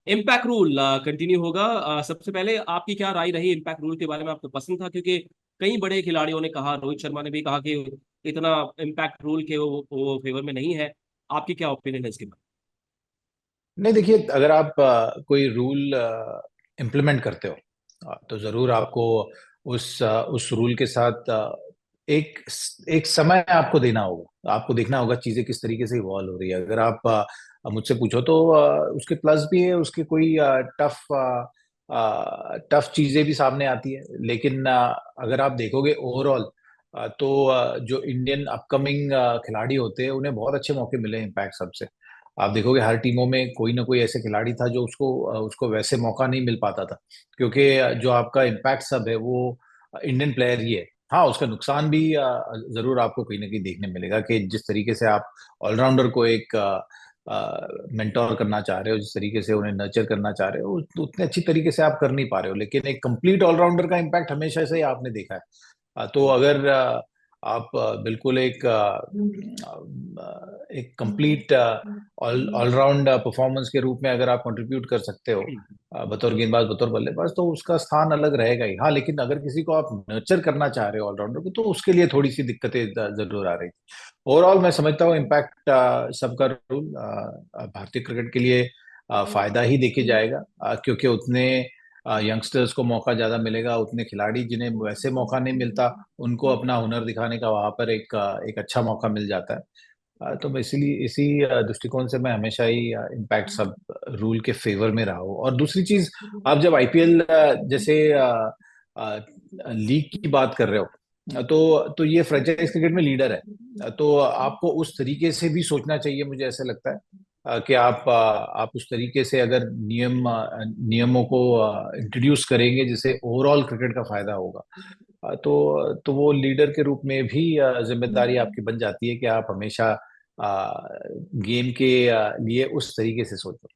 Impact rule continue होगा। सबसे पहले आपकी क्या राय रही इम्पैक्ट रूल के बारे में? आपको पसंद था? क्योंकि कई बड़े खिलाड़ियों ने कहा, रोहित शर्मा ने भी कहा कि इतना इम्पैक्ट रूल के वो फेवर में नहीं है। आपकी क्या ओपिनियन है इसके बारे नहीं, देखिए, अगर आप कोई रूल इम्प्लीमेंट करते हो, तो जरूर आपको उस रूल के साथ एक एक समय आपको देना होगा। आपको देखना होगा चीजें किस तरीके से इवॉल्व हो रही है। अगर आप मुझसे पूछो तो उसके प्लस भी है, उसके कोई टफ टफ चीजें भी सामने आती है। लेकिन अगर आप देखोगे ओवरऑल, तो जो इंडियन अपकमिंग खिलाड़ी होते हैं उन्हें बहुत अच्छे मौके मिले इम्पैक्ट सबसे। आप देखोगे हर टीमों में कोई ना कोई ऐसे खिलाड़ी था जो उसको वैसे मौका नहीं मिल पाता था, क्योंकि जो आपका इम्पैक्ट सब है वो इंडियन प्लेयर ही है। हाँ, उसका नुकसान भी जरूर आपको कहीं ना कहीं देखने मिलेगा कि जिस तरीके से आप ऑलराउंडर को एक मेंटोर करना चाह रहे हो, जिस तरीके से उन्हें नर्चर करना चाह रहे हो, उतने अच्छी तरीके से आप कर नहीं पा रहे हो। लेकिन एक कंप्लीट ऑलराउंडर का इम्पैक्ट हमेशा से ही आपने देखा है। तो अगर आप बिल्कुल एक कंप्लीट ऑलराउंड परफॉर्मेंस के रूप में अगर आप कंट्रीब्यूट कर सकते हो, में? बतौर गेंदबाज, बतौर बल्लेबाज, तो उसका स्थान अलग रहेगा ही। हाँ, लेकिन अगर किसी को आप नर्चर करना चाह रहे हो ऑलराउंडर को, तो उसके लिए थोड़ी सी दिक्कतें जरूर आ रही। ओवरऑल मैं समझता हूँ इम्पैक्ट सबका रूल भारतीय क्रिकेट के लिए फायदा ही देखे जाएगा, क्योंकि उतने यंगस्टर्स को मौका ज्यादा मिलेगा। उतने खिलाड़ी जिन्हें वैसे मौका नहीं मिलता, उनको अपना हुनर दिखाने का वहां पर एक अच्छा मौका मिल जाता है। तो मैं इसीलिए इसी दृष्टिकोण से मैं हमेशा ही इम्पैक्ट सब रूल के फेवर में रहा हूँ। और दूसरी चीज, आप जब आईपीएल जैसे लीग की बात कर रहे हो, तो ये फ्रेंचाइज क्रिकेट में लीडर है। तो आपको उस तरीके से भी सोचना चाहिए, मुझे ऐसा लगता है कि आप उस तरीके से अगर नियमों को इंट्रोड्यूस करेंगे जिससे ओवरऑल क्रिकेट का फायदा होगा, तो वो लीडर के रूप में भी जिम्मेदारी आपकी बन जाती है कि आप हमेशा गेम के लिए उस तरीके से सोचो।